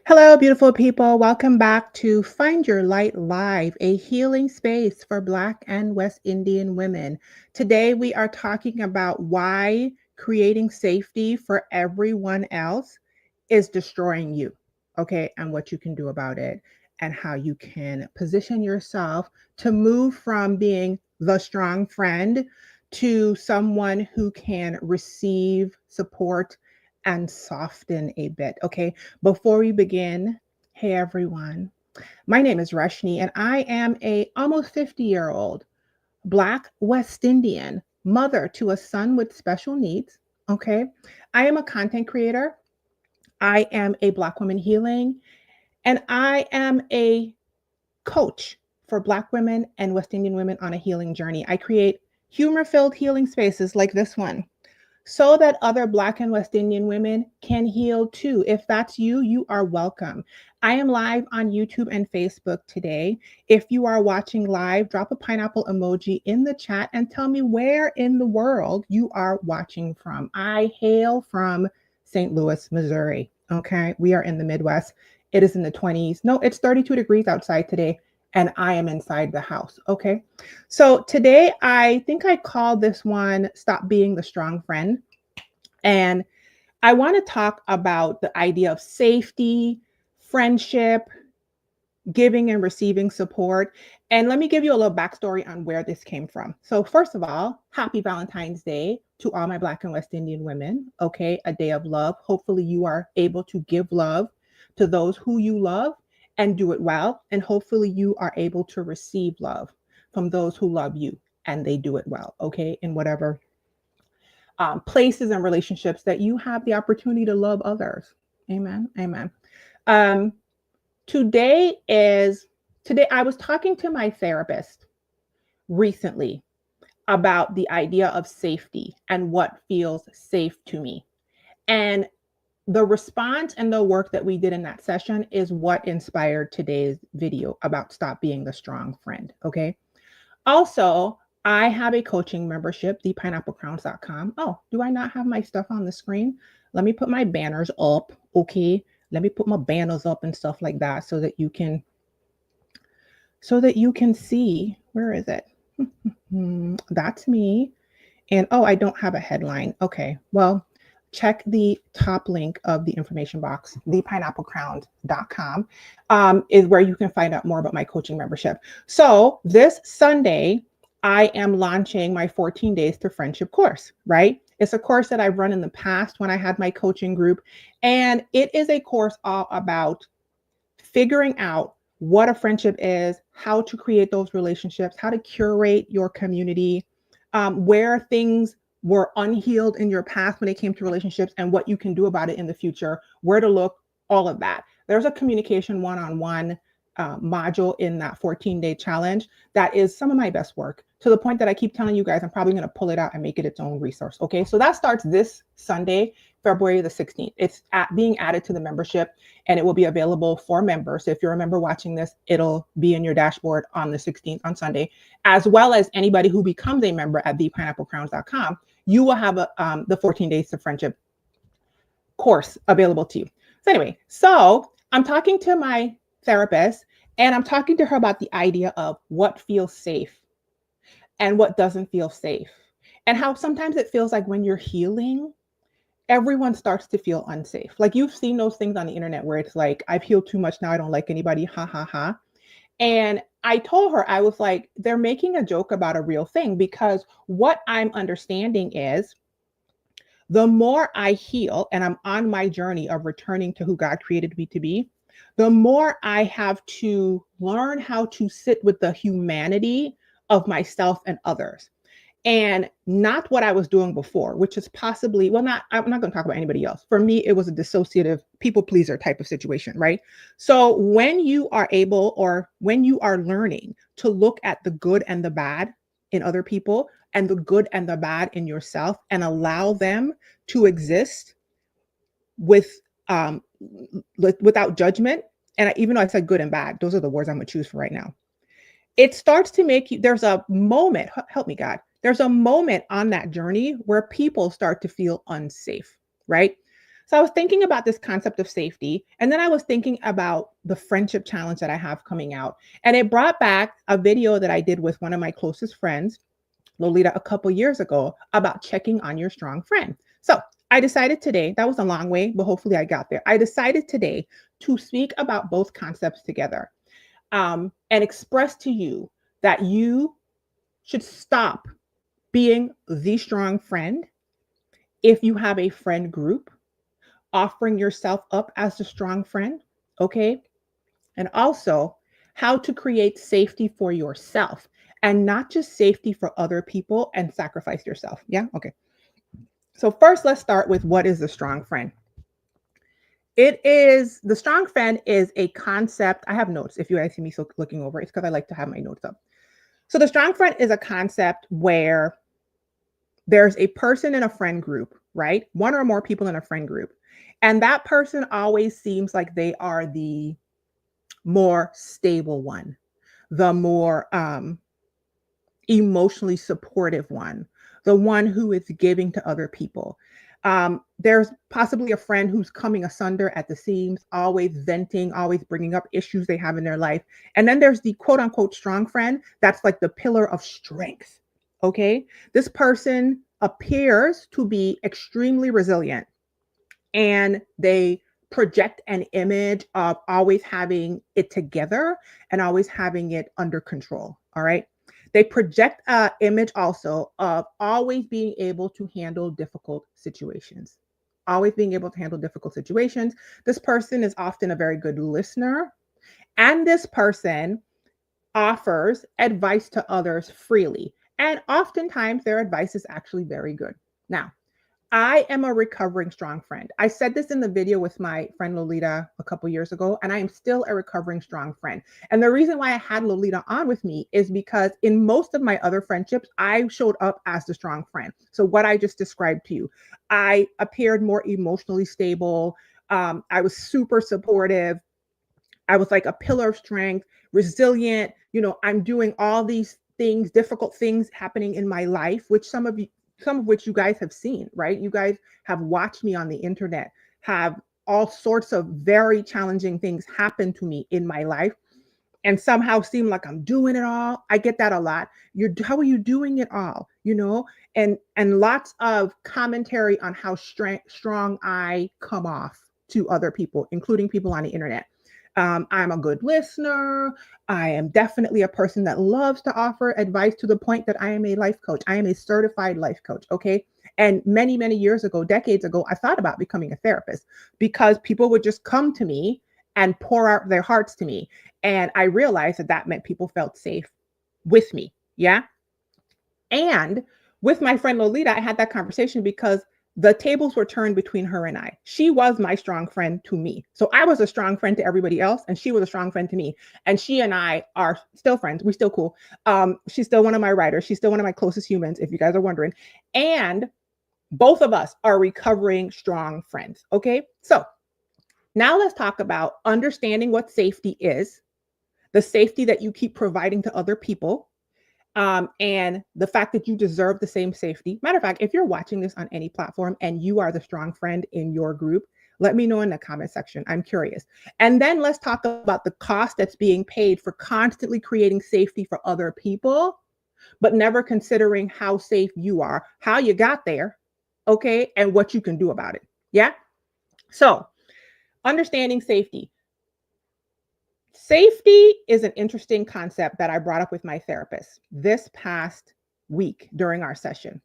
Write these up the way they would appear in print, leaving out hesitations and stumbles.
Hello, beautiful people. Welcome back to Find Your Light Live, a healing space for Black and West Indian women. Today, we are talking about why creating safety for everyone else is destroying you, okay, and what you can do about it, and how you can position yourself to move from being the strong friend to someone who can receive support and soften a bit, okay? Before we begin, hey everyone. My name is Rashni and I am a almost 50-year-old Black West Indian mother to a son with special needs, okay? I am a content creator. I am a Black woman healing and I am a coach for Black women and West Indian women on a healing journey. I create humor-filled healing spaces like this one so that other Black and West Indian women can heal too. If that's you, you are welcome. I am live on YouTube and Facebook today. If you are watching live, drop a pineapple emoji in the chat and tell me where in the world you are watching from. I hail from St. Louis, Missouri. Okay, we are in the Midwest. It is in the 20s. No, it's 32 degrees outside today, and I am inside the house. Okay. So today, I think I called this one Stop Being the Strong Friend. And I want to talk about the idea of safety, friendship, giving and receiving support. And let me give you a little backstory on where this came from. So, first of all, happy Valentine's Day to all my Black and West Indian women. Okay, a day of love. Hopefully, you are able to give love to those who you love and do it well. And hopefully, you are able to receive love from those who love you and they do it well. Okay, in whatever places and relationships that you have the opportunity to love others. Amen. Amen. Um, today is today. I was talking to my therapist recently about the idea of safety and what feels safe to me. And the response and the work that we did in that session is what inspired today's video about stop being the strong friend. Okay. Also, I have a coaching membership, thepineapplecrowns.com. Oh, do I not have my stuff on the screen? Let me put my banners up. Okay. Let me put my banners up and stuff like that so that you can see. Where is it? That's me. And oh, I don't have a headline. Okay. Well, check the top link of the information box, thepineapplecrowns.com, is where you can find out more about my coaching membership. So this Sunday, I am launching my 14 Days to Friendship course, right? It's a course that I've run in the past when I had my coaching group. And it is a course all about figuring out what a friendship is, how to create those relationships, how to curate your community, where things were unhealed in your past when it came to relationships, and what you can do about it in the future, where to look, all of that. There's a communication one on one module in that 14-day challenge that is some of my best work, to the point that I keep telling you guys I'm probably going to pull it out and make it its own resource. Okay, so that starts this Sunday, February the 16th. It's being added to the membership, and it will be available for members. So if you're a member watching this, it'll be in your dashboard on the 16th on Sunday, as well as anybody who becomes a member at thepineapplecrowns.com. You will have the 14 Days to Friendship course available to you. So anyway, so I'm talking to my therapist, and I'm talking to her about the idea of what feels safe and what doesn't feel safe, and how sometimes it feels like when you're healing, everyone starts to feel unsafe. Like, you've seen those things on the internet where it's like, I've healed too much now, I don't like anybody, ha ha ha. And I told her, I was like, they're making a joke about a real thing, because what I'm understanding is the more I heal and I'm on my journey of returning to who God created me to be, the more I have to learn how to sit with the humanity of myself and others, and not what I was doing before, which is possibly, well, not, I'm not going to talk about anybody else. For me, it was a dissociative people pleaser type of situation, right? So when you are able, or when you are learning to look at the good and the bad in other people and the good and the bad in yourself, and allow them to exist with without judgment, and even though I said good and bad, those are the words I'm going to choose for right now, it starts to make you, there's a moment, help me God, there's a moment on that journey where people start to feel unsafe, right? So I was thinking about this concept of safety, and then I was thinking about the friendship challenge that I have coming out. And it brought back a video that I did with one of my closest friends, Lolita, a couple years ago about checking on your strong friend. So I decided today, that was a long way, but hopefully I got there. I decided today to speak about both concepts together, and express to you that you should stop being the strong friend if you have a friend group, offering yourself up as the strong friend, okay? And also how to create safety for yourself and not just safety for other people and sacrifice yourself. Yeah, okay. So, first, let's start with what is a strong friend? It is the strong friend is a concept. I have notes. If you guys see me so looking over, it's because I like to have my notes up. So, the strong friend is a concept where there's a person in a friend group, right? One or more people in a friend group. And that person always seems like they are the more stable one, the more emotionally supportive one, the one who is giving to other people. There's possibly a friend who's coming asunder at the seams, always venting, always bringing up issues they have in their life. And then there's the quote unquote strong friend that's like the pillar of strength. Okay. This person appears to be extremely resilient, and they project an image of always having it together and always having it under control. All right. They project an image also of always being able to handle difficult situations. Always being able to handle difficult situations. This person is often a very good listener, and this person offers advice to others freely. And oftentimes their advice is actually very good. Now, I am a recovering strong friend. I said this in the video with my friend Lolita a couple years ago, and I am still a recovering strong friend. And the reason why I had Lolita on with me is because in most of my other friendships, I showed up as the strong friend. So, what I just described to you, I appeared more emotionally stable. I was super supportive. I was like a pillar of strength, resilient. I'm doing all these things, difficult things happening in my life, which some of which you guys have seen, right? You guys have watched me on the internet, have all sorts of very challenging things happen to me in my life, and somehow seem like I'm doing it all. I get that a lot. How are you doing it all? And lots of commentary on how strong I come off to other people, including people on the internet. I'm a good listener. I am definitely a person that loves to offer advice, to the point that I am a life coach. I am a certified life coach. Okay. And many, many years ago, decades ago, I thought about becoming a therapist because people would just come to me and pour out their hearts to me. And I realized that that meant people felt safe with me. Yeah. And with my friend Lolita, I had that conversation because the tables were turned between her and I. She was my strong friend to me. So I was a strong friend to everybody else, and she was a strong friend to me. And she and I are still friends. We're still cool. She's still one of my writers. She's still one of my closest humans, if you guys are wondering. And both of us are recovering strong friends. Okay. So now let's talk about understanding what safety is, the safety that you keep providing to other people, and the fact that you deserve the same safety. Matter of fact, if you're watching this on any platform and you are the strong friend in your group, let me know in the comment section. I'm curious. And then let's talk about the cost that's being paid for constantly creating safety for other people, but never considering how safe you are, how you got there, okay, and what you can do about it. Yeah. So, understanding safety. Safety is an interesting concept that I brought up with my therapist this past week during our session.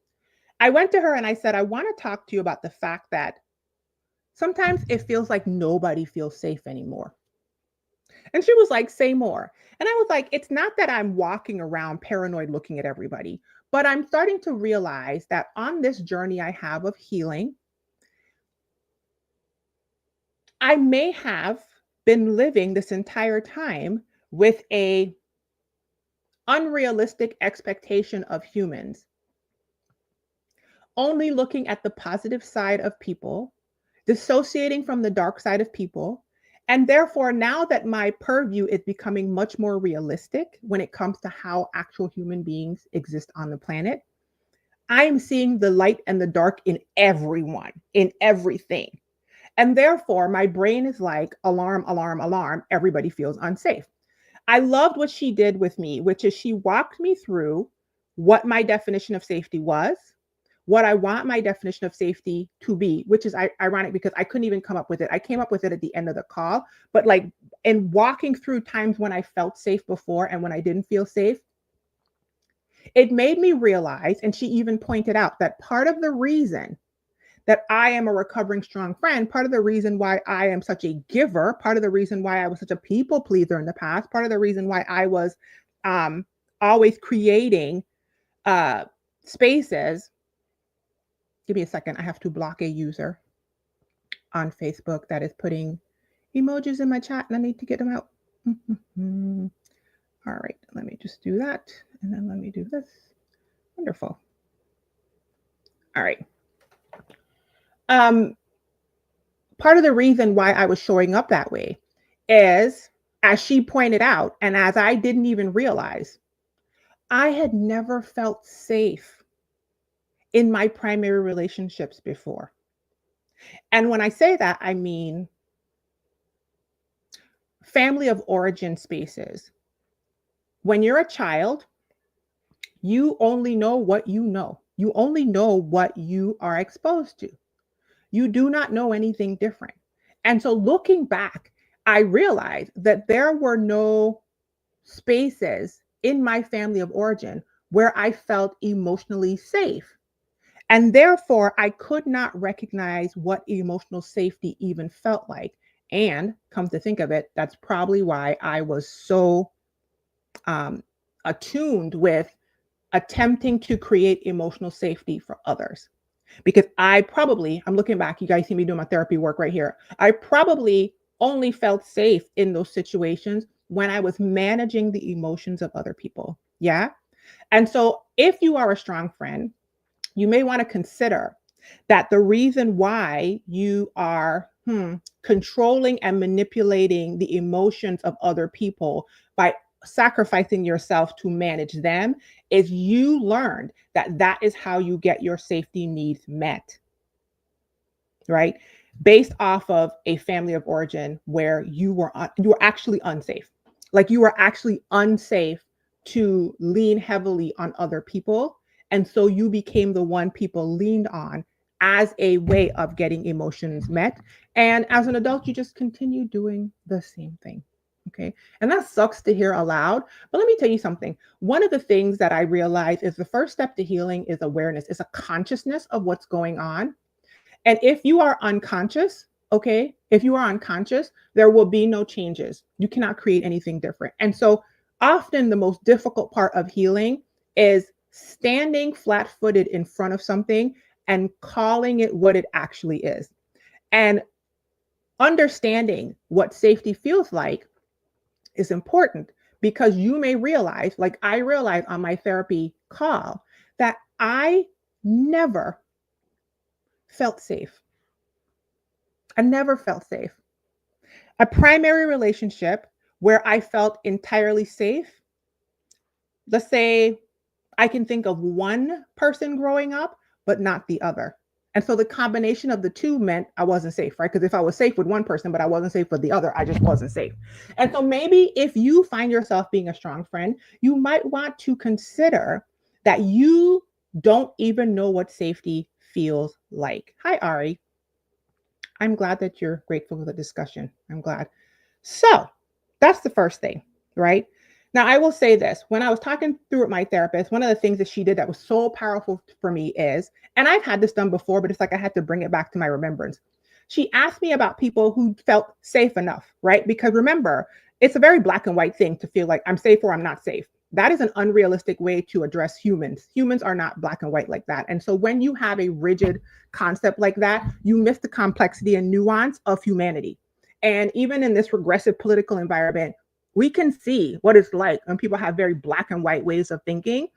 I went to her and I said, I want to talk to you about the fact that sometimes it feels like nobody feels safe anymore. And she was like, say more. And I was like, it's not that I'm walking around paranoid looking at everybody, but I'm starting to realize that on this journey I have of healing, I may have been living this entire time with a unrealistic expectation of humans, only looking at the positive side of people, dissociating from the dark side of people. And therefore, now that my purview is becoming much more realistic when it comes to how actual human beings exist on the planet, I am seeing the light and the dark in everyone, in everything. And therefore, my brain is like, alarm, alarm, alarm. Everybody feels unsafe. I loved what she did with me, which is she walked me through what my definition of safety was, what I want my definition of safety to be, which is ironic because I couldn't even come up with it. I came up with it at the end of the call, but like in walking through times when I felt safe before and when I didn't feel safe, it made me realize, and she even pointed out that part of the reason that I am a recovering strong friend, part of the reason why I am such a giver, part of the reason why I was such a people pleaser in the past, part of the reason why I was um, always creating uh, spaces. Give me a second. I have to block a user on Facebook that is putting emojis in my chat and I need to get them out. All right, let me just do that. And then let me do this. Wonderful. All right. Part of the reason why I was showing up that way is, as she pointed out, and as I didn't even realize, I had never felt safe in my primary relationships before. And when I say that, I mean family of origin spaces. When you're a child, you only know what you know. You only know what you are exposed to. You do not know anything different. And so looking back, I realized that there were no spaces in my family of origin where I felt emotionally safe. And therefore, I could not recognize what emotional safety even felt like. And come to think of it, that's probably why I was so um, attuned with attempting to create emotional safety for others. Because I'm looking back, you guys see me doing my therapy work right here. I probably only felt safe in those situations when I was managing the emotions of other people. Yeah. And so if you are a strong friend, you may want to consider that the reason why you are controlling and manipulating the emotions of other people by sacrificing yourself to manage them is you learned that that is how you get your safety needs met, right? Based off of a family of origin where you were actually unsafe. Like you were actually unsafe to lean heavily on other people. And so you became the one people leaned on as a way of getting emotions met. And as an adult, you just continue doing the same thing. Okay. And that sucks to hear aloud. But let me tell you something. One of the things that I realize is the first step to healing is awareness, is a consciousness of what's going on. And if you are unconscious, okay, if you are unconscious, there will be no changes. You cannot create anything different. And so often the most difficult part of healing is standing flat footed in front of something and calling it what it actually is. And understanding what safety feels like is important because you may realize, like I realized on my therapy call, that I never felt safe. I never felt safe. A primary relationship where I felt entirely safe, let's say I can think of one person growing up, but not the other. And so the combination of the two meant I wasn't safe, right? Because if I was safe with one person, but I wasn't safe with the other, I just wasn't safe. And so maybe if you find yourself being a strong friend, you might want to consider that you don't even know what safety feels like. Hi, Ari. I'm glad that you're grateful for the discussion. I'm glad. So that's the first thing, right? Now, I will say this when I was talking through with my therapist, one of the things that she did that was so powerful for me is, and I've had this done before, but it's like I had to bring it back to my remembrance. She asked me about people who felt safe enough, right? Because remember, it's a very black and white thing to feel like I'm safe or I'm not safe. That is an unrealistic way to address humans. Humans are not black and white like that. And so when you have a rigid concept like that, you miss the complexity and nuance of humanity. And even in this regressive political environment, we can see what it's like when people have very black and white ways of thinking.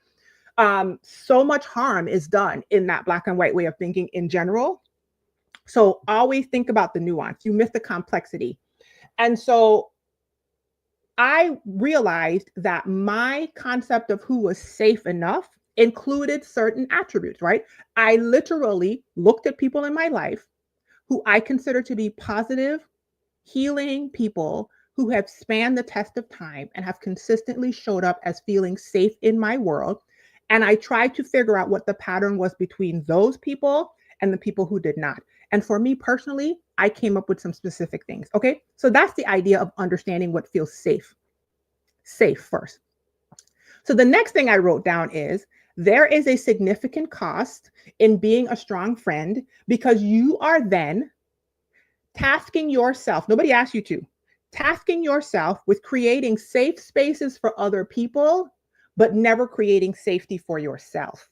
So much harm is done in that black and white way of thinking in general. So always think about the nuance. You miss the complexity. And so I realized that my concept of who was safe enough included certain attributes, right? I literally looked at people in my life who I consider to be positive, healing people who have spanned the test of time and have consistently showed up as feeling safe in my world. And I tried to figure out what the pattern was between those people and the people who did not. And for me personally, I came up with some specific things. Okay. So that's the idea of understanding what feels safe. Safe first. So the next thing I wrote down is there is a significant cost in being a strong friend because you are then tasking yourself, nobody asked you to, tasking yourself with creating safe spaces for other people, but never creating safety for yourself.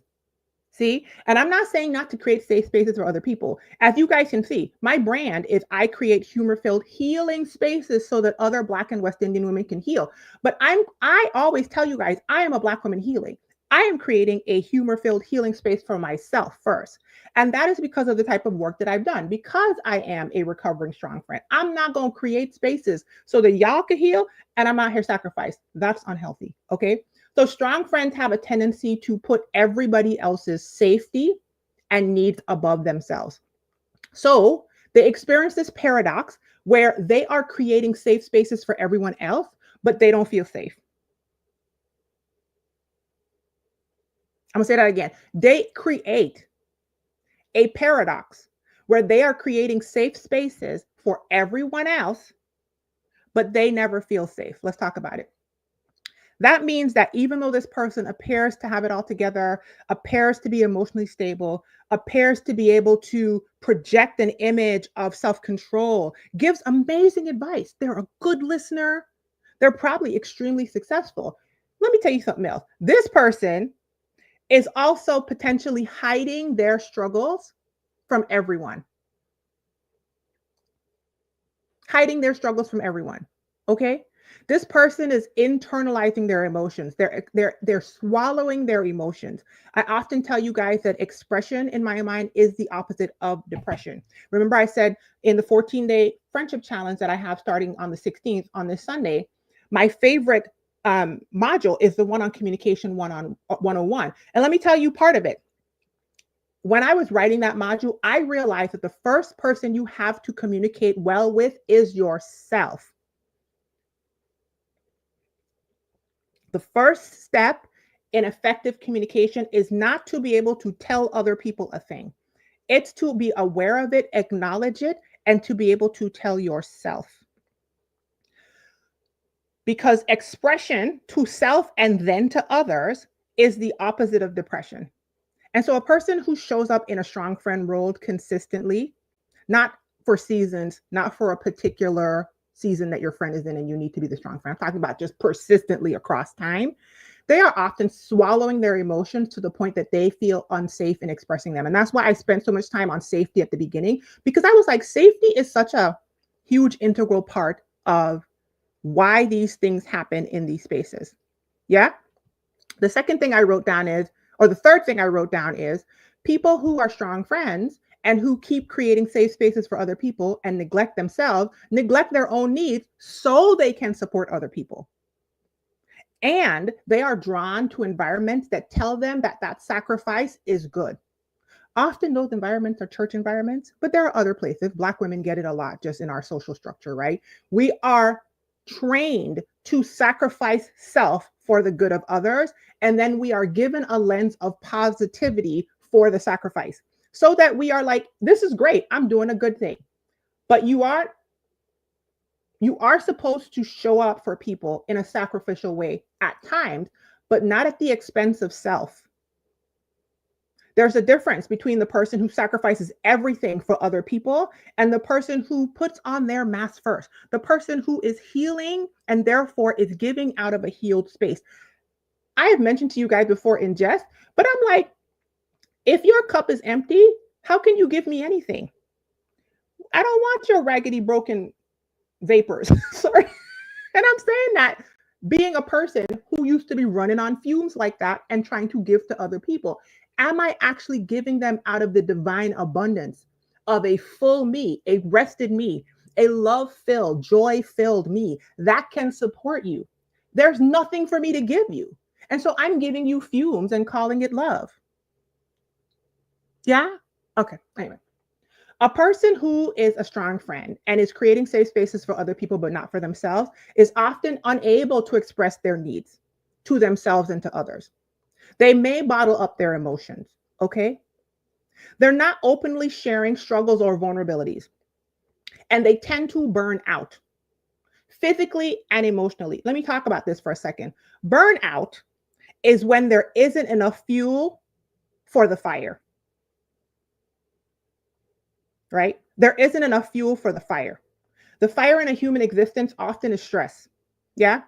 See, and I'm not saying not to create safe spaces for other people. As you guys can see, my brand is I create humor-filled healing spaces so that other Black and West Indian women can heal. But I always tell you guys, I am a Black woman healing. I am creating a humor-filled healing space for myself first. And that is because of the type of work that I've done. Because I am a recovering strong friend, I'm not going to create spaces so that y'all can heal and I'm out here sacrifice. That's unhealthy. Okay. So strong friends have a tendency to put everybody else's safety and needs above themselves. So they experience this paradox where they are creating safe spaces for everyone else, but they don't feel safe. I'm gonna say that again. They create a paradox where they are creating safe spaces for everyone else, but they never feel safe. Let's talk about it. That means that even though this person appears to have it all together, appears to be emotionally stable, appears to be able to project an image of self control, gives amazing advice, they're a good listener, they're probably extremely successful. Let me tell you something else. This person is also potentially hiding their struggles from everyone. Hiding their struggles from everyone. Okay? This person is internalizing their emotions. They're swallowing their emotions. I often tell you guys that expression in my mind is the opposite of depression. Remember I said in the 14-day friendship challenge that I have starting on the 16th on this Sunday, my favorite module is the one on communication 101. And let me tell you part of it. When I was writing that module, I realized that the first person you have to communicate well with is yourself. The first step in effective communication is not to be able to tell other people a thing. It's to be aware of it, acknowledge it, and to be able to tell yourself. Because expression to self and then to others is the opposite of depression. And so a person who shows up in a strong friend role consistently, not for seasons, not for a particular season that your friend is in and you need to be the strong friend. I'm talking about just persistently across time. They are often swallowing their emotions to the point that they feel unsafe in expressing them. And that's why I spent so much time on safety at the beginning, because I was like, safety is such a huge integral part of why these things happen in these spaces. Yeah. The second thing I wrote down is, or the third thing I wrote down is people who are strong friends and who keep creating safe spaces for other people and neglect themselves, neglect their own needs so they can support other people. And they are drawn to environments that tell them that that sacrifice is good. Often those environments are church environments, but there are other places. Black women get it a lot just in our social structure, right? We are trained to sacrifice self for the good of others. And then we are given a lens of positivity for the sacrifice so that we are like, this is great. I'm doing a good thing. But you are supposed to show up for people in a sacrificial way at times, but not at the expense of self. There's a difference between the person who sacrifices everything for other people and the person who puts on their mask first, the person who is healing and therefore is giving out of a healed space. I have mentioned to you guys before in jest, but I'm like, if your cup is empty, how can you give me anything? I don't want your raggedy, broken vapors. Sorry. And I'm saying that being a person who used to be running on fumes like that and trying to give to other people, am I actually giving them out of the divine abundance of a full me, a rested me, a love filled, joy filled me that can support you? There's nothing for me to give you. And so I'm giving you fumes and calling it love. Yeah. Okay. Anyway. A person who is a strong friend and is creating safe spaces for other people but not for themselves is often unable to express their needs to themselves and to others. They may bottle up their emotions, okay? They're not openly sharing struggles or vulnerabilities, and they tend to burn out physically and emotionally. Let me talk about this for a second. Burnout is when there isn't enough fuel for the fire, right? There isn't enough fuel for the fire. The fire in a human existence often is stress. Yeah.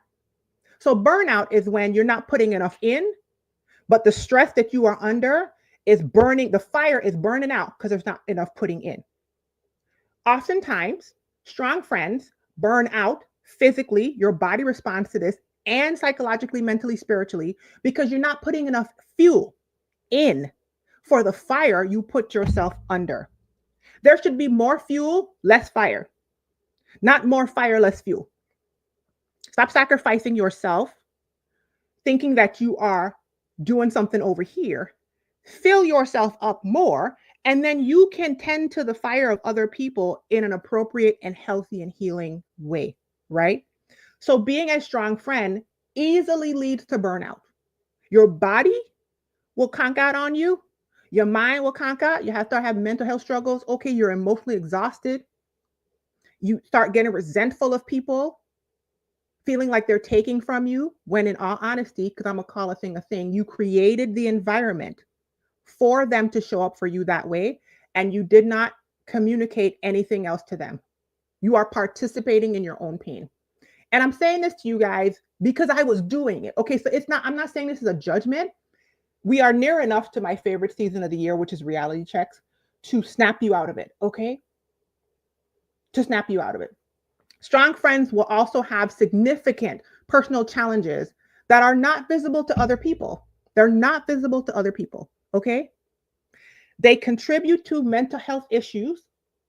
So burnout is when you're not putting enough in, but the stress that you are under is burning, the fire is burning out because there's not enough putting in. Oftentimes, strong friends burn out physically, your body responds to this, and psychologically, mentally, spiritually, because you're not putting enough fuel in for the fire you put yourself under. There should be more fuel, less fire, not more fire, less fuel. Stop sacrificing yourself, thinking that you are doing something over here. Fill yourself up more, and then you can tend to the fire of other people in an appropriate and healthy and healing way, right? So, being a strong friend easily leads to burnout. Your body will conk out on you, your mind will conk out. You have to have mental health struggles. Okay, you're emotionally exhausted. You start getting resentful of people, feeling like they're taking from you, when in all honesty, because I'm gonna call a thing, you created the environment for them to show up for you that way, and you did not communicate anything else to them. You are participating in your own pain. And I'm saying this to you guys because I was doing it. Okay, so I'm not saying this is a judgment. We are near enough to my favorite season of the year, which is reality checks, to snap you out of it, okay? To snap you out of it. Strong friends will also have significant personal challenges that are not visible to other people. They're not visible to other people, okay? They contribute to mental health issues.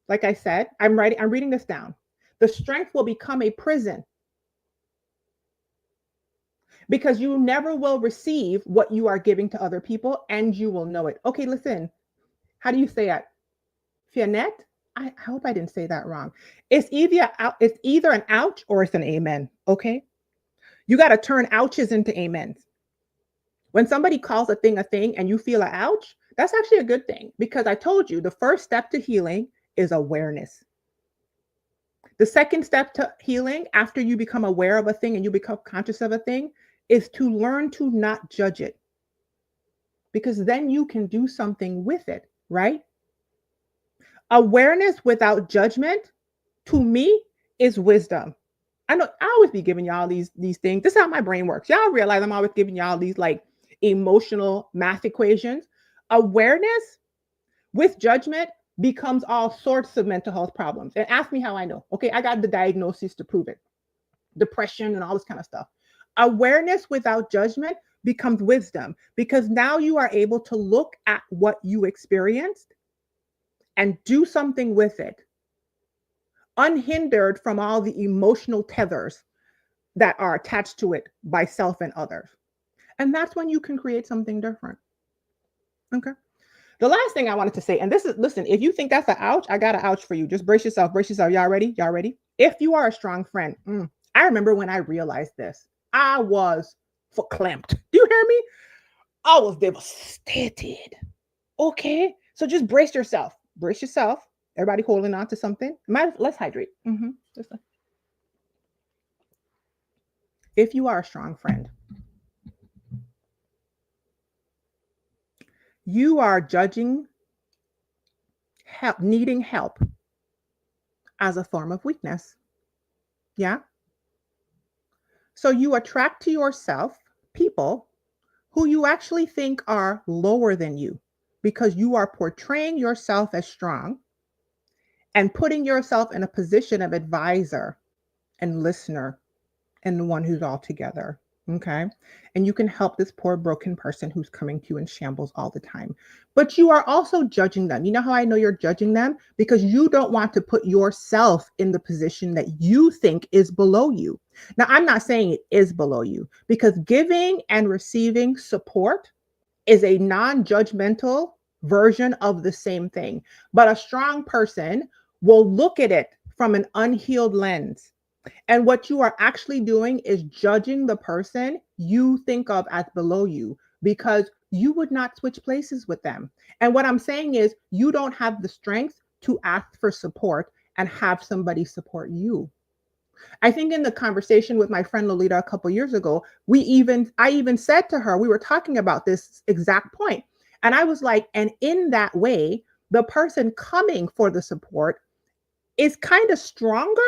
Like I said, I'm reading this down. The strength will become a prison because you never will receive what you are giving to other people and you will know it. Okay, listen. How do you say it? Fianet? I hope I didn't say that wrong. It's either an ouch or it's an amen. Okay. You got to turn ouches into amens. When somebody calls a thing and you feel an ouch, that's actually a good thing because I told you the first step to healing is awareness. The second step to healing, after you become aware of a thing and you become conscious of a thing, is to learn to not judge it because then you can do something with it, right? Awareness without judgment, to me, is wisdom. I know I always be giving y'all these things. This is how my brain works. Y'all realize I'm always giving y'all these like emotional math equations. Awareness with judgment becomes all sorts of mental health problems. And ask me how I know. Okay, I got the diagnosis to prove it. Depression and all this kind of stuff. Awareness without judgment becomes wisdom because now you are able to look at what you experienced and do something with it, unhindered from all the emotional tethers that are attached to it by self and others. And that's when you can create something different. Okay. The last thing I wanted to say, and this is, listen, if you think that's an ouch, I got an ouch for you. Just brace yourself, brace yourself. Y'all ready? Y'all ready? If you are a strong friend, I remember when I realized this, I was verklempt. Do you hear me? I was devastated. Okay. So just brace yourself. Brace yourself. Everybody holding on to something. Let's hydrate. If you are a strong friend, you are judging help, needing help as a form of weakness. Yeah. So you attract to yourself people who you actually think are lower than you because you are portraying yourself as strong and putting yourself in a position of advisor and listener and the one who's all together. Okay. And you can help this poor broken person who's coming to you in shambles all the time. But you are also judging them. You know how I know you're judging them? Because you don't want to put yourself in the position that you think is below you. Now, I'm not saying it is below you because giving and receiving support is a non judgmental, version of the same thing. But a strong person will look at it from an unhealed lens. And what you are actually doing is judging the person you think of as below you because you would not switch places with them. And what I'm saying is, you don't have the strength to ask for support and have somebody support you. I think in the conversation with my friend Lolita a couple years ago, I even said to her, we were talking about this exact point. And I was like, and in that way, the person coming for the support is kind of stronger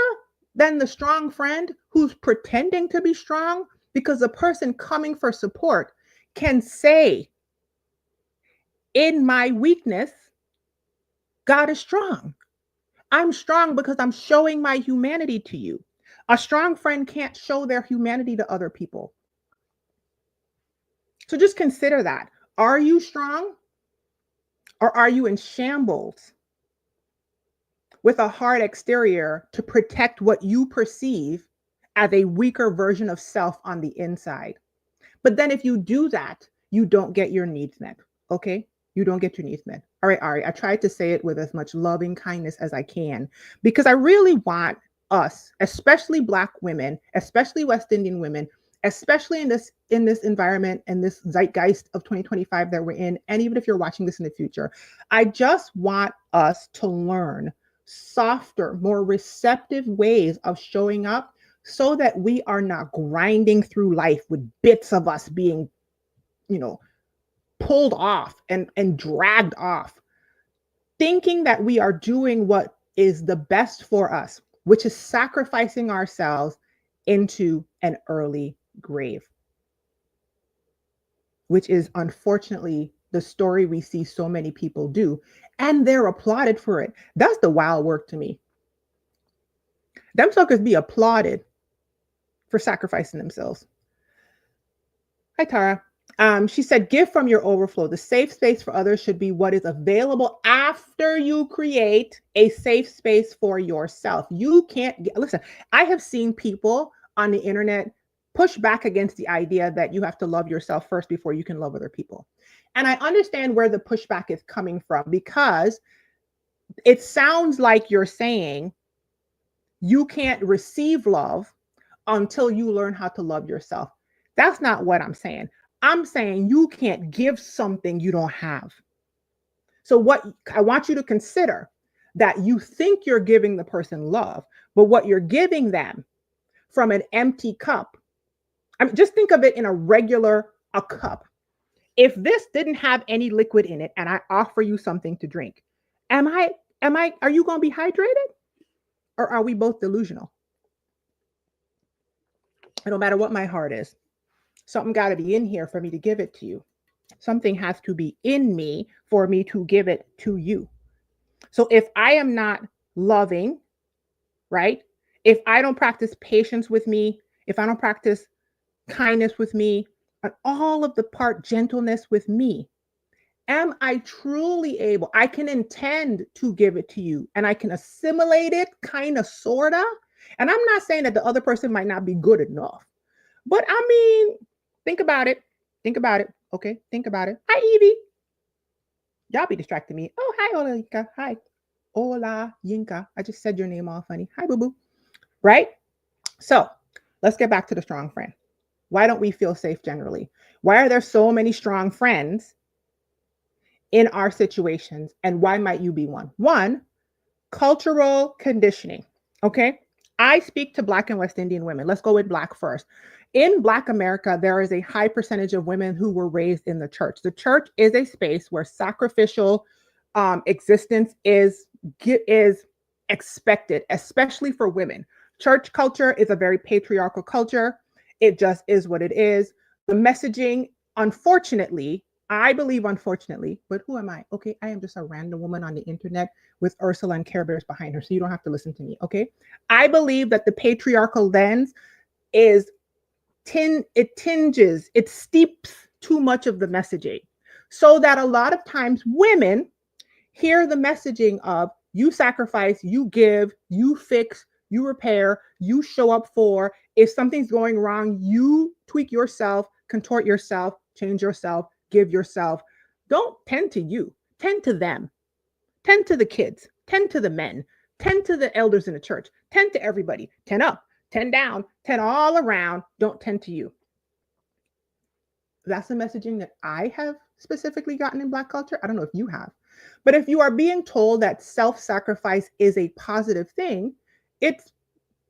than the strong friend who's pretending to be strong, because the person coming for support can say, in my weakness, God is strong. I'm strong because I'm showing my humanity to you. A strong friend can't show their humanity to other people. So just consider that. Are you strong, or are you in shambles with a hard exterior to protect what you perceive as a weaker version of self on the inside? But then if you do that, you don't get your needs met. Okay? You don't get your needs met. All right, Ari, I tried to say it with as much loving kindness as I can because I really want us, especially Black women, especially West Indian women, especially in this environment and this zeitgeist of 2025 that we're in, and even if you're watching this in the future, I just want us to learn softer, more receptive ways of showing up so that we are not grinding through life with bits of us being, you know, pulled off and dragged off, thinking that we are doing what is the best for us, which is sacrificing ourselves into an early grave, which is unfortunately the story we see so many people do, and they're applauded for it. That's the wild work to me. Them suckers be applauded for sacrificing themselves. Hi, Tara. She said, give from your overflow. The safe space for others should be what is available after you create a safe space for yourself. You can't listen. I have seen people on the internet push back against the idea that you have to love yourself first before you can love other people. And I understand where the pushback is coming from, because it sounds like you're saying you can't receive love until you learn how to love yourself. That's not what I'm saying. I'm saying you can't give something you don't have. So what I want you to consider, that you think you're giving the person love, but what you're giving them from an empty cup. I mean, just think of it in a cup. If this didn't have any liquid in it and I offer you something to drink, are you going to be hydrated, or are we both delusional? No matter what my heart is, something got to be in here for me to give it to you. Something has to be in me for me to give it to you. So if I am not loving, right? If I don't practice patience with me, if I don't practice kindness with me, and all of the part gentleness with me, am I truly able? I can intend to give it to you and I can assimilate it, kind of, sort of. And I'm not saying that the other person might not be good enough, but I mean, think about it. Think about it. Okay. Think about it. Hi, Evie. Y'all be distracting me. Oh, hi, Ola Yinka. Hi. Ola Yinka. I just said your name all funny. Hi, boo boo. Right? So let's get back to the strong friend. Why don't we feel safe generally? Why are there so many strong friends in our situations? And why might you be one? One, cultural conditioning. Okay. I speak to Black and West Indian women. Let's go with Black first. In Black America, there is a high percentage of women who were raised in the church. The church is a space where sacrificial existence is expected, especially for women. Church culture is a very patriarchal culture. It just is what it is. The messaging, unfortunately, I believe, unfortunately, but who am I? Okay, I am just a random woman on the internet with Ursula and Care Bears behind her, so you don't have to listen to me, okay? I believe that the patriarchal lens is it steeps too much of the messaging, so that a lot of times women hear the messaging of you sacrifice, you give, you fix, you repair, you show up for. If something's going wrong, you tweak yourself, contort yourself, change yourself, give yourself. Don't tend to you. Tend to them, tend to the kids, tend to the men, tend to the elders in the church, tend to everybody, 10 up, 10 down, 10 all around, don't tend to you. That's the messaging that I have specifically gotten in Black culture. I don't know if you have. But if you are being told that self sacrifice is a positive thing, it's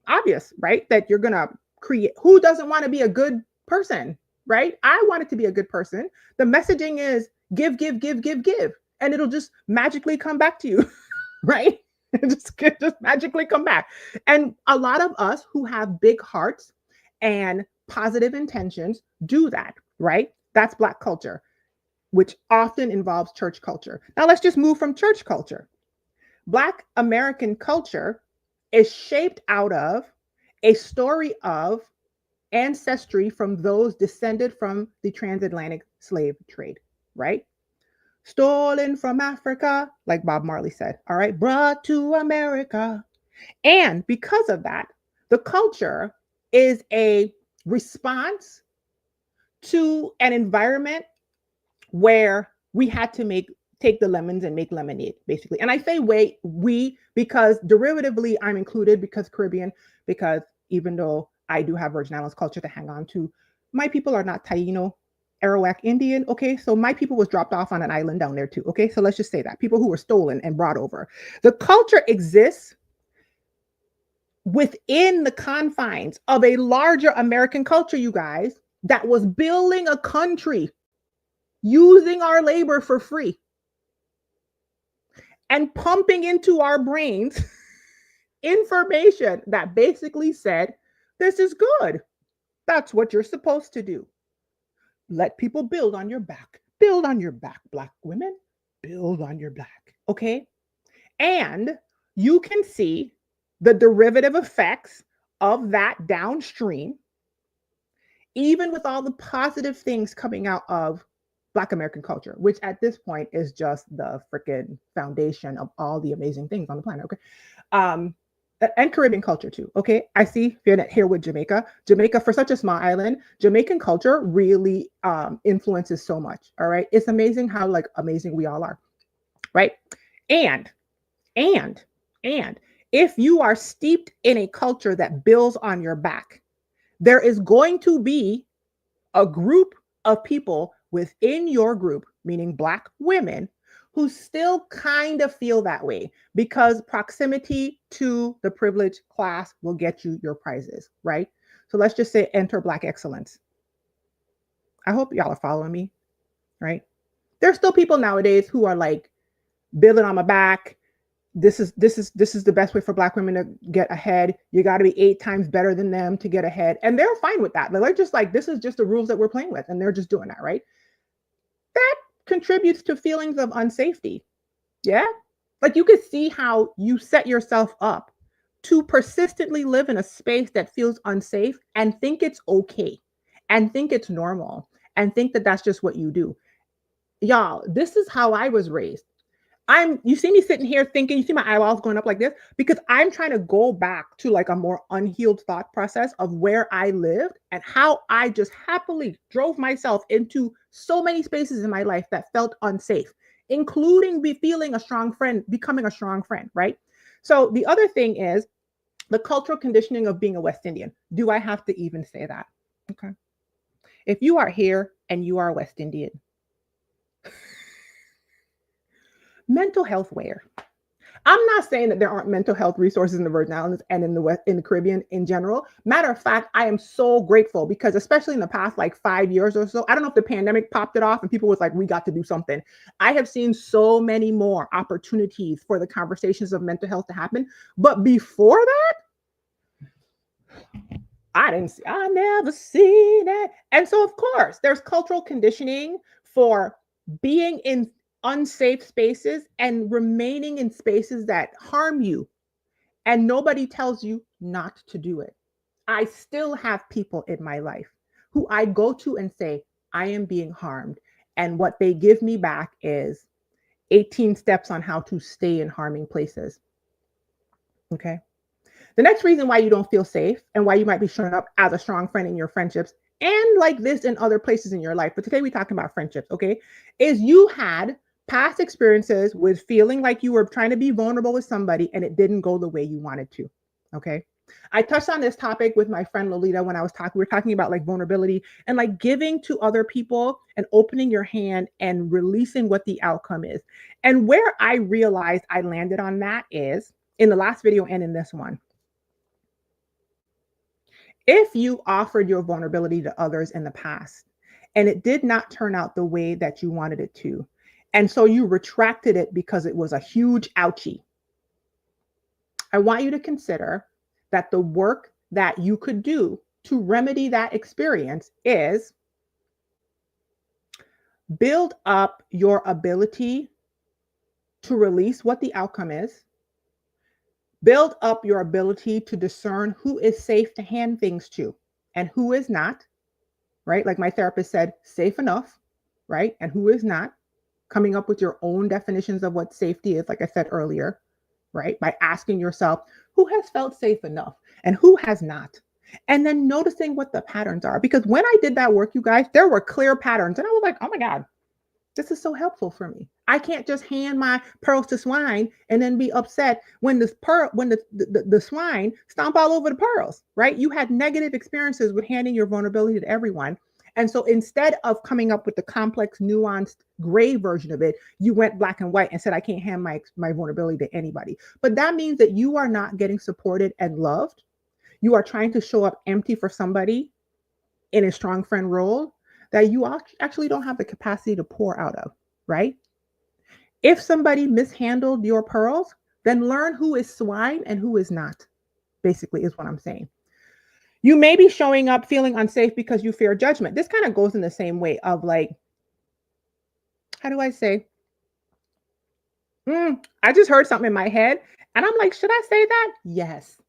obvious, right? That you're going to create. Who doesn't want to be a good person, right? I wanted to be a good person. The messaging is give, give, give, give, give. And it'll just magically come back to you, right? just magically come back. And a lot of us who have big hearts and positive intentions do that, right? That's Black culture, which often involves church culture. Now let's just move from church culture. Black American culture is shaped out of a story of ancestry from those descended from the transatlantic slave trade, right? Stolen from Africa, like Bob Marley said, all right, brought to America. And because of that, the culture is a response to an environment where we had to take the lemons and make lemonade, basically. And I say we because derivatively I'm included because Caribbean, because even though I do have Virgin Islands culture to hang on to, my people are not Taino, Arawak Indian. Okay, so my people was dropped off on an island down there too. Okay, so let's just say that people who were stolen and brought over. The culture exists within the confines of a larger American culture, you guys, that was building a country using our labor for free and pumping into our brains information that basically said, this is good. That's what you're supposed to do. Let people build on your back. Build on your back, Black women. Build on your back. Okay? And you can see the derivative effects of that downstream, even with all the positive things coming out of Black American culture, which at this point is just the freaking foundation of all the amazing things on the planet. Okay. And Caribbean culture too. Okay. I see here with Jamaica. Jamaica, for such a small island, Jamaican culture really influences so much. All right. It's amazing how like amazing we all are. Right. And if you are steeped in a culture that builds on your back, there is going to be a group of people within your group, meaning Black women, who still kind of feel that way because proximity to the privileged class will get you your prizes, right? So let's just say enter Black excellence. I hope y'all are following me, right? There's still people nowadays who are like building on my back. This is the best way for Black women to get ahead. You got to be 8 times better than them to get ahead. And they're fine with that. They're just like, this is just the rules that we're playing with. And they're just doing that, right? That contributes to feelings of unsafety. Yeah. Like you could see how you set yourself up to persistently live in a space that feels unsafe and think it's okay and think it's normal and think that that's just what you do. Y'all, this is how I was raised. You see me sitting here thinking, you see my eyeballs going up like this, because I'm trying to go back to like a more unhealed thought process of where I lived and how I just happily drove myself into so many spaces in my life that felt unsafe, including feeling a strong friend, becoming a strong friend, right? So the other thing is the cultural conditioning of being a West Indian. Do I have to even say that? Okay. If you are here and you are West Indian, mental health where? I'm not saying that there aren't mental health resources in the Virgin Islands and in the Caribbean in general. Matter of fact, I am so grateful because especially in the past like 5 years or so, I don't know if the pandemic popped it off and people was like, we got to do something. I have seen so many more opportunities for the conversations of mental health to happen. But before that, I never seen it. And so of course, there's cultural conditioning for being in unsafe spaces and remaining in spaces that harm you, and nobody tells you not to do it. I still have people in my life who I go to and say, I am being harmed. And what they give me back is 18 steps on how to stay in harming places. Okay. The next reason why you don't feel safe and why you might be showing up as a strong friend in your friendships and like this in other places in your life, but today we're talking about friendships, okay, is you had Past experiences with feeling like you were trying to be vulnerable with somebody and it didn't go the way you wanted to. Okay. I touched on this topic with my friend Lolita when I was talking. We were talking about like vulnerability and like giving to other people and opening your hand and releasing what the outcome is. And where I realized I landed on that is in the last video and in this one. If you offered your vulnerability to others in the past and it did not turn out the way that you wanted it to, and so you retracted it because it was a huge ouchie, I want you to consider that the work that you could do to remedy that experience is build up your ability to release what the outcome is, build up your ability to discern who is safe to hand things to and who is not, right? Like my therapist said, safe enough, right? And who is not, coming up with your own definitions of what safety is, like I said earlier, right? By asking yourself, who has felt safe enough and who has not? And then noticing what the patterns are. Because when I did that work, you guys, there were clear patterns. And I was like, oh my God, this is so helpful for me. I can't just hand my pearls to swine and then be upset when the swine stomp all over the pearls, right? You had negative experiences with handing your vulnerability to everyone. And so instead of coming up with the complex, nuanced, gray version of it, you went black and white and said, I can't hand my vulnerability to anybody. But that means that you are not getting supported and loved. You are trying to show up empty for somebody in a strong friend role that you actually don't have the capacity to pour out of, right? If somebody mishandled your pearls, then learn who is swine and who is not, basically, is what I'm saying. You may be showing up feeling unsafe because you fear judgment. This kind of goes in the same way of like, how do I say? I just heard something in my head and I'm like, should I say that? Yes.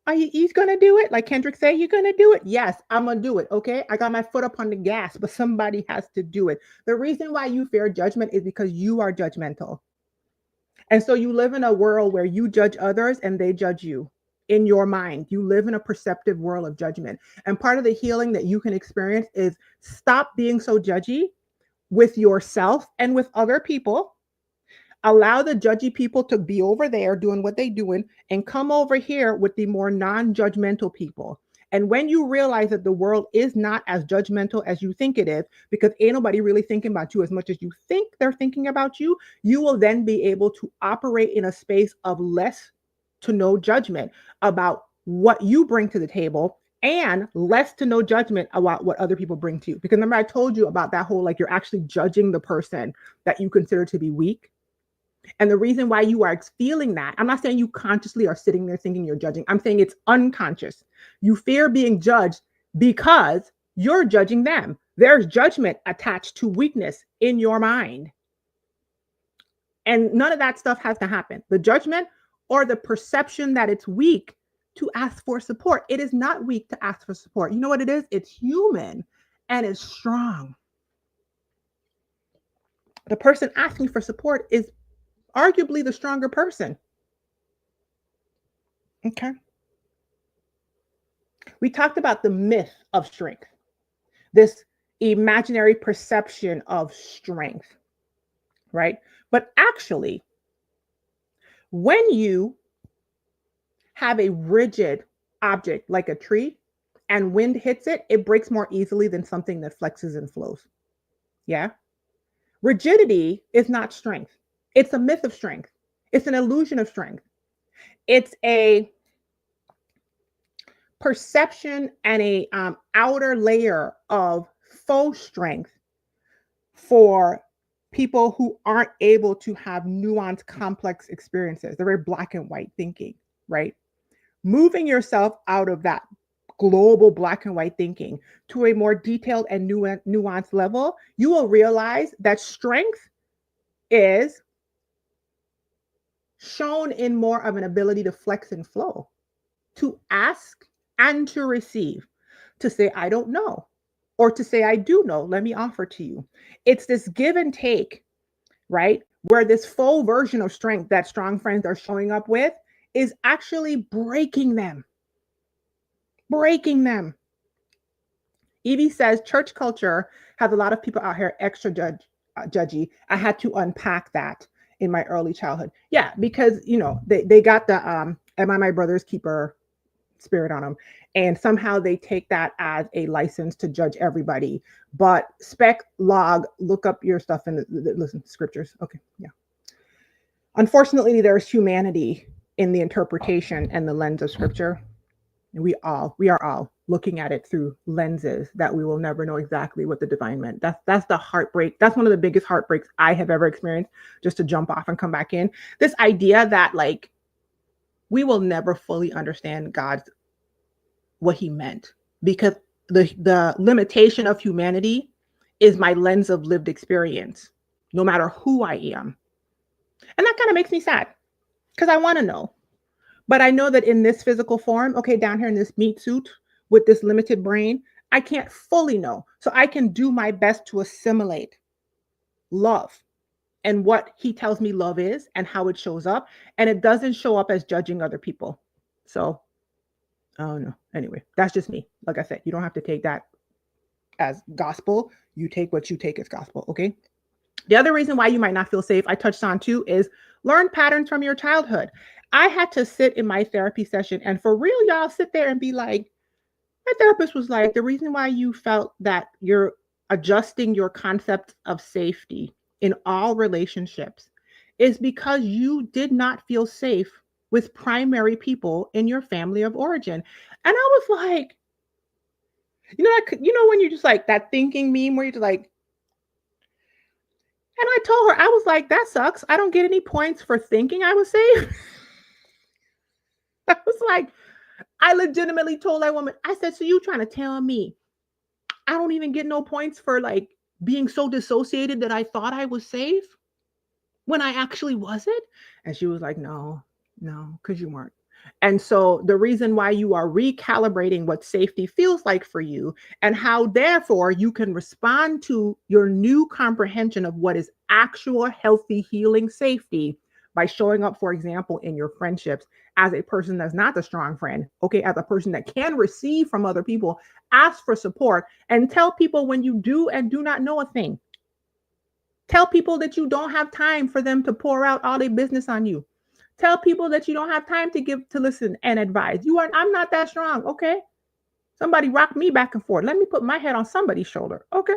Are you gonna do it? Like Kendrick say, you gonna do it? Yes, I'm gonna do it. Okay. I got my foot up on the gas, but somebody has to do it. The reason why you fear judgment is because you are judgmental. And so you live in a world where you judge others and they judge you in your mind. You live in a perceptive world of judgment. And part of the healing that you can experience is stop being so judgy with yourself and with other people. Allow the judgy people to be over there doing what they're doing and come over here with the more non-judgmental people. And when you realize that the world is not as judgmental as you think it is, because ain't nobody really thinking about you as much as you think they're thinking about you, you will then be able to operate in a space of less to no judgment about what you bring to the table and less to no judgment about what other people bring to you. Because remember, I told you about that whole like you're actually judging the person that you consider to be weak. And the reason why you are feeling that, I'm not saying you consciously are sitting there thinking you're judging. I'm saying it's unconscious. You fear being judged because you're judging them. There's judgment attached to weakness in your mind. And none of that stuff has to happen. The judgment or the perception that it's weak to ask for support. It is not weak to ask for support. You know what it is? It's human and it's strong. The person asking for support is arguably the stronger person. Okay. We talked about the myth of strength, this imaginary perception of strength, right? But actually, when you have a rigid object like a tree and wind hits it, it breaks more easily than something that flexes and flows. Yeah. Rigidity is not strength. It's a myth of strength. It's an illusion of strength. It's a perception and a outer layer of faux strength for people who aren't able to have nuanced, complex experiences. They're very black and white thinking, right? Moving yourself out of that global black and white thinking to a more detailed and nuanced level, you will realize that strength is shown in more of an ability to flex and flow, to ask and to receive, to say, I don't know, or to say, I do know, let me offer to you. It's this give and take, right? Where this full version of strength that strong friends are showing up with is actually breaking them. Breaking them. Evie says church culture has a lot of people out here extra judgy. I had to unpack that in my early childhood. Yeah, because they got the am I my brother's keeper spirit on them, and somehow they take that as a license to judge everybody. But spec log, look up your stuff in listen scriptures. Okay, yeah. Unfortunately, there's humanity in the interpretation and the lens of scripture. We are all looking at it through lenses that we will never know exactly what the divine meant. That's the heartbreak. That's one of the biggest heartbreaks I have ever experienced. Just to jump off and come back in, this idea that like we will never fully understand God's what He meant, because the limitation of humanity is my lens of lived experience, no matter who I am, and that kind of makes me sad because I want to know. But I know that in this physical form, okay, down here in this meat suit with this limited brain, I can't fully know. So I can do my best to assimilate love and what He tells me love is and how it shows up. And it doesn't show up as judging other people. So, oh no. Anyway, that's just me. Like I said, you don't have to take that as gospel. You take what you take as gospel, okay? The other reason why you might not feel safe, I touched on too, is learn patterns from your childhood. I had to sit in my therapy session and for real, y'all, sit there and be like, my therapist was like, the reason why you felt that you're adjusting your concept of safety in all relationships is because you did not feel safe with primary people in your family of origin. And I was like, when you're just like that thinking meme where you're just like, and I told her, I was like, that sucks. I don't get any points for thinking I was safe. I was like, I legitimately told that woman, I said, so you trying to tell me I don't even get no points for like being so dissociated that I thought I was safe when I actually wasn't? And she was like, no, because you weren't. And so the reason why you are recalibrating what safety feels like for you and how therefore you can respond to your new comprehension of what is actual healthy healing safety by showing up, for example, in your friendships as a person that's not the strong friend, okay, as a person that can receive from other people, ask for support, and tell people when you do and do not know a thing. Tell people that you don't have time for them to pour out all their business on you. Tell people that you don't have time to listen and advise. I'm not that strong, okay? Somebody rock me back and forth. Let me put my head on somebody's shoulder, okay?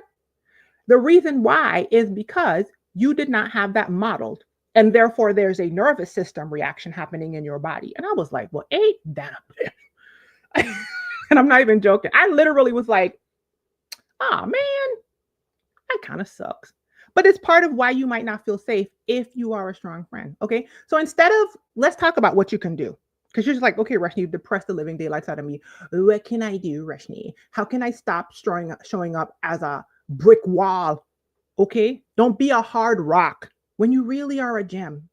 The reason why is because you did not have that modeled. And therefore, there's a nervous system reaction happening in your body. And I was like, well, ain't that a bitch? And I'm not even joking. I literally was like, oh, man, that kind of sucks. But it's part of why you might not feel safe if you are a strong friend. Okay. So let's talk about what you can do. Because you're just like, okay, Rashni, you've depressed the living daylights out of me. What can I do, Rashni? How can I stop showing up as a brick wall? Okay. Don't be a hard rock when you really are a gem.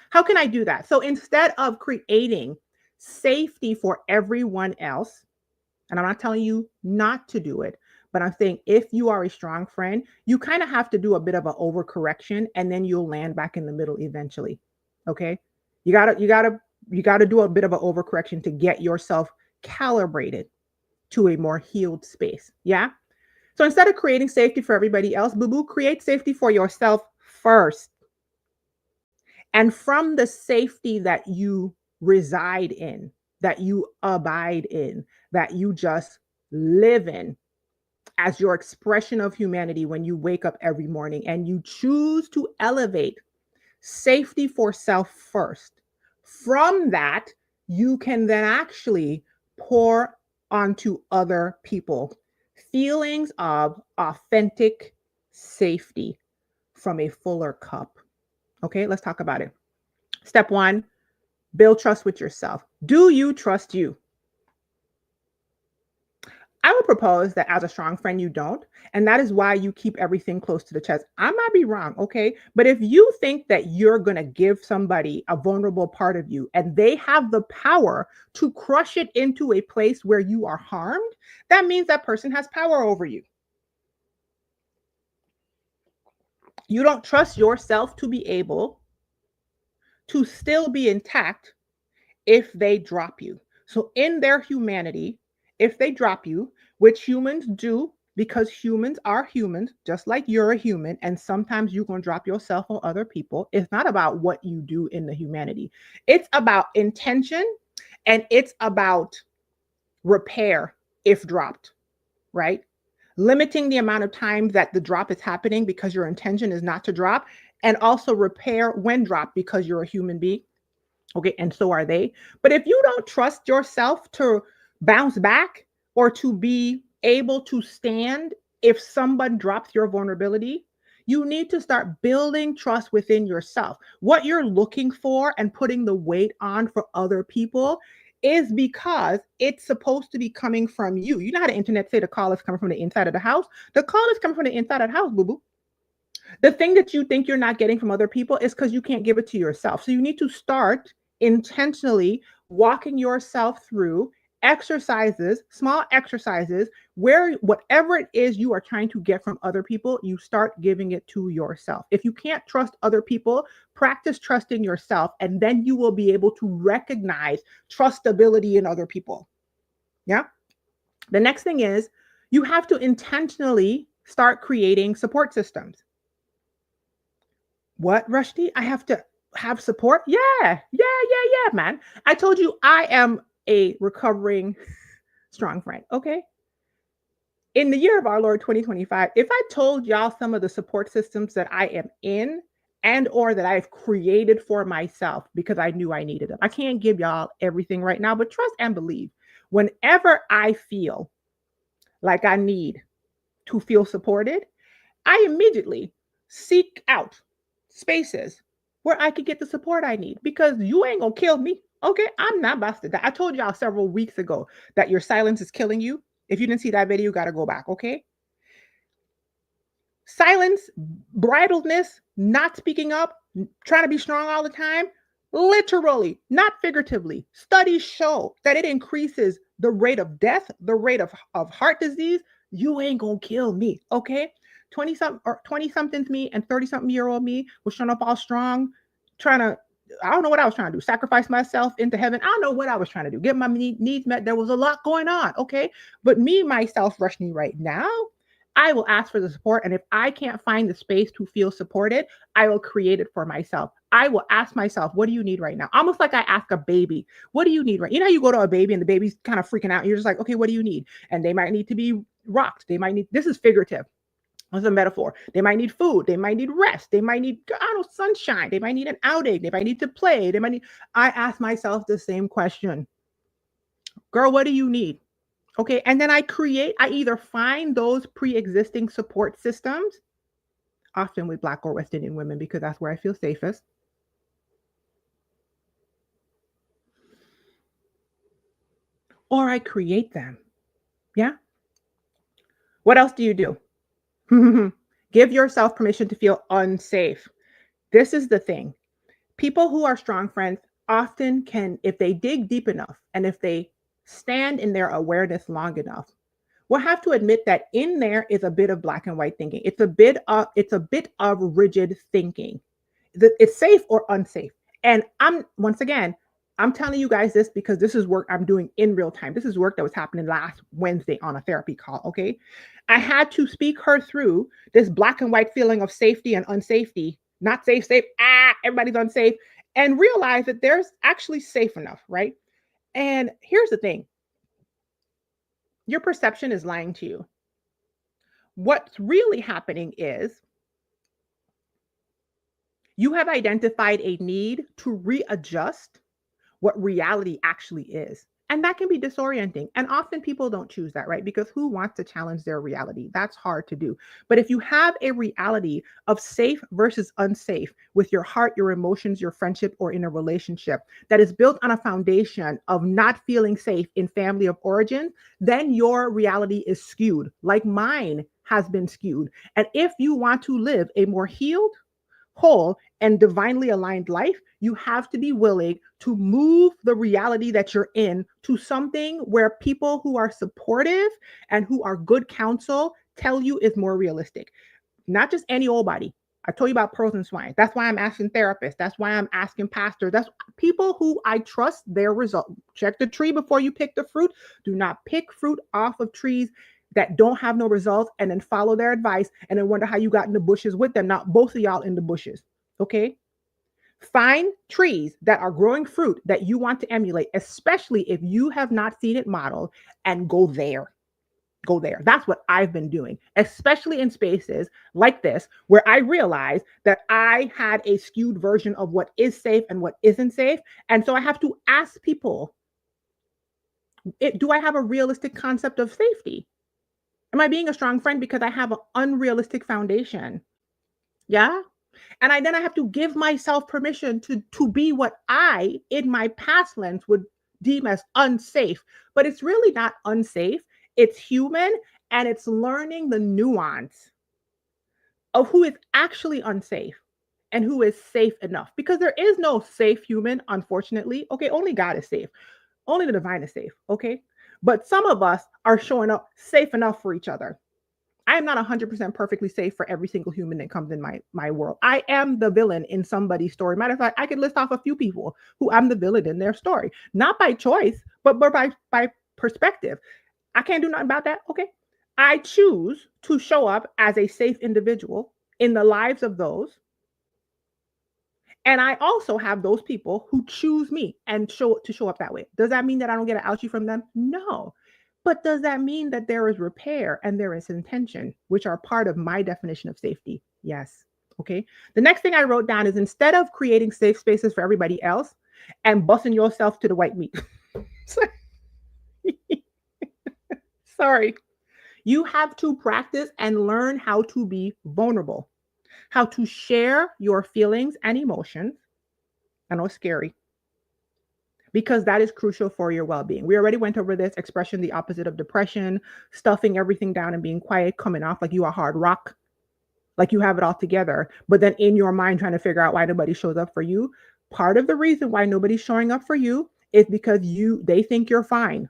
How can I do that? So instead of creating safety for everyone else, and I'm not telling you not to do it, but I'm saying if you are a strong friend, you kind of have to do a bit of an overcorrection and then you'll land back in the middle eventually. Okay? You gotta do a bit of an overcorrection to get yourself calibrated to a more healed space. Yeah. So instead of creating safety for everybody else, boo-boo, create safety for yourself first. And from the safety that you reside in, that you abide in, that you just live in as your expression of humanity when you wake up every morning and you choose to elevate safety for self first. From that, you can then actually pour onto other people feelings of authentic safety from a fuller cup. Okay, let's talk about it. Step one, build trust with yourself. Do you trust you? I would propose that as a strong friend, you don't. And that is why you keep everything close to the chest. I might be wrong, okay? But if you think that you're going to give somebody a vulnerable part of you and they have the power to crush it into a place where you are harmed, that means that person has power over you. You don't trust yourself to be able to still be intact if they drop you. So, in their humanity, if they drop you, which humans do because humans are humans, just like you're a human, and sometimes you're going to drop yourself on other people. It's not about what you do in the humanity, it's about intention, and it's about repair if dropped, right? Limiting the amount of time that the drop is happening because your intention is not to drop, and also repair when dropped because you're a human being. Okay, and so are they. But if you don't trust yourself to bounce back or to be able to stand if someone drops your vulnerability, you need to start building trust within yourself. What you're looking for and putting the weight on for other people is because it's supposed to be coming from you. You know how the internet say the call is coming from the inside of the house? The call is coming from the inside of the house, boo boo. The thing that you think you're not getting from other people is because you can't give it to yourself. So you need to start intentionally walking yourself through exercises, small exercises, where whatever it is you are trying to get from other people, you start giving it to yourself. If you can't trust other people, practice trusting yourself, and then you will be able to recognize trustability in other people. Yeah. The next thing is you have to intentionally start creating support systems. What, Rushdie? I have to have support? Yeah, man. I told you I am a recovering strong friend. Okay. In the year of our Lord 2025, if I told y'all some of the support systems that I am in and or that I've created for myself because I knew I needed them. I can't give y'all everything right now, but trust and believe. Whenever I feel like I need to feel supported, I immediately seek out spaces where I could get the support I need because you ain't gonna kill me. Okay, I'm not about to die. I told y'all several weeks ago that your silence is killing you. If you didn't see that video, you gotta go back. Okay, silence, bridledness, not speaking up, trying to be strong all the time, literally, not figuratively. Studies show that it increases the rate of death, the rate of heart disease. You ain't gonna kill me, okay? 20 something or 20 something's me and 30 something year old me was showing up all strong, trying to, I don't know what I was trying to do, sacrifice myself into heaven. I don't know what I was trying to do, get my needs met. There was a lot going on, okay? But me, myself, Rushni, right now, I will ask for the support. And if I can't find the space to feel supported, I will create it for myself. I will ask myself, what do you need right now? Almost like I ask a baby, what do you need right? You know how you go to a baby and the baby's kind of freaking out. And you're just like, okay, what do you need? And they might need to be rocked. They might need, this is figurative. As a metaphor. They might need food. They might need rest. They might need, I don't know, sunshine. They might need an outing. They might need to play. They might need, I ask myself the same question. Girl, what do you need? Okay. And then I either find those pre existing support systems, often with Black or West Indian women, because that's where I feel safest. Or I create them. Yeah. What else do you do? Give yourself permission to feel unsafe. This is the thing. People who are strong friends often can, if they dig deep enough and if they stand in their awareness long enough, we'll have to admit that in there is a bit of black and white thinking. It's a bit of rigid thinking. It's safe or unsafe. And I'm telling you guys this because this is work I'm doing in real time. This is work that was happening last Wednesday on a therapy call. Okay. I had to speak her through this black and white feeling of safety and unsafety, not safe, safe, everybody's unsafe, and realize that there's actually safe enough, right? And here's the thing, your perception is lying to you. What's really happening is you have identified a need to readjust what reality actually is. And that can be disorienting. And often people don't choose that, right? Because who wants to challenge their reality? That's hard to do. But if you have a reality of safe versus unsafe with your heart, your emotions, your friendship, or in a relationship that is built on a foundation of not feeling safe in family of origin, then your reality is skewed, like mine has been skewed. And if you want to live a more healed, whole, and divinely aligned life, you have to be willing to move the reality that you're in to something where people who are supportive and who are good counsel tell you is more realistic. Not just any old body. I told you about pearls and swine. That's why I'm asking therapists. That's why I'm asking pastors. That's people who I trust their result. Check the tree before you pick the fruit. Do not pick fruit off of trees that don't have no results and then follow their advice and then wonder how you got in the bushes with them. Not both of y'all in the bushes. Okay. Find trees that are growing fruit that you want to emulate, especially if you have not seen it modeled, and go there. Go there. That's what I've been doing, especially in spaces like this, where I realized that I had a skewed version of what is safe and what isn't safe. And so I have to ask people, do I have a realistic concept of safety? Am I being a strong friend because I have an unrealistic foundation? Yeah. And then I have to give myself permission to be what I, in my past lens, would deem as unsafe. But it's really not unsafe. It's human, and it's learning the nuance of who is actually unsafe and who is safe enough. Because there is no safe human, unfortunately. Okay, only God is safe. Only the divine is safe. Okay. But some of us are showing up safe enough for each other. I am not 100% perfectly safe for every single human that comes in my world. I am the villain in somebody's story. Matter of fact, I could list off a few people who I'm the villain in their story, not by choice, but by perspective. I can't do nothing about that. Okay, I choose to show up as a safe individual in the lives of those, and I also have those people who choose me and show up that way. Does that mean that I don't get an ouchie from them? No. But does that mean that there is repair and there is intention, which are part of my definition of safety? Yes. Okay. The next thing I wrote down is, instead of creating safe spaces for everybody else and busting yourself to the white meat. Sorry. You have to practice and learn how to be vulnerable, how to share your feelings and emotions. I know it's scary, because that is crucial for your well-being. We already went over this expression, the opposite of depression, stuffing everything down and being quiet, coming off like you are hard rock, like you have it all together, but then in your mind trying to figure out why nobody shows up for you. Part of the reason why nobody's showing up for you is because they think you're fine.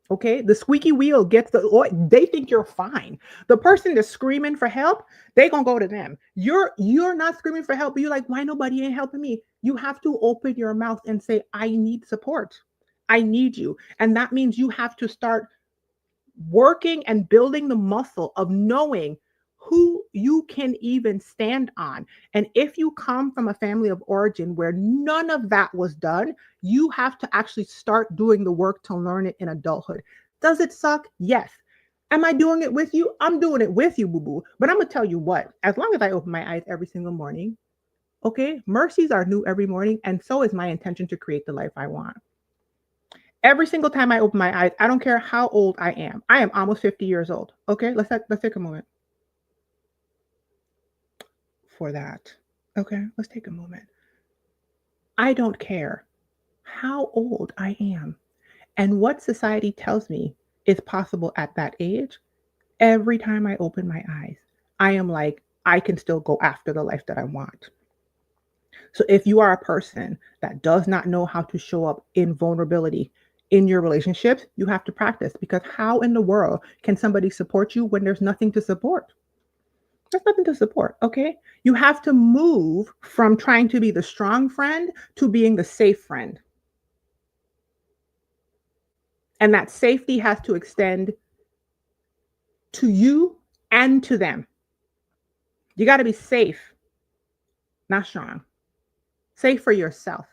Okay, the squeaky wheel gets the oil. They think you're fine. The person that's screaming for help, they gonna go to them. You're not screaming for help, but you're like, why nobody ain't helping me? You have to open your mouth and say, I need support. I need you. And that means you have to start working and building the muscle of knowing who you can even stand on. And if you come from a family of origin where none of that was done, you have to actually start doing the work to learn it in adulthood. Does it suck? Yes. Am I doing it with you? I'm doing it with you, boo boo. But I'm going to tell you what, as long as I open my eyes every single morning, okay, mercies are new every morning. And so is my intention to create the life I want. Every single time I open my eyes, I don't care how old I am. I am almost 50 years old. Okay, let's take a moment for that. Okay, let's take a moment. I don't care how old I am and what society tells me is possible at that age. Every time I open my eyes, I am like, I can still go after the life that I want. So if you are a person that does not know how to show up in vulnerability in your relationships, you have to practice, because how in the world can somebody support you when there's nothing to support? There's nothing to support, okay? You have to move from trying to be the strong friend to being the safe friend. And that safety has to extend to you and to them. You got to be safe, not strong. Safe for yourself,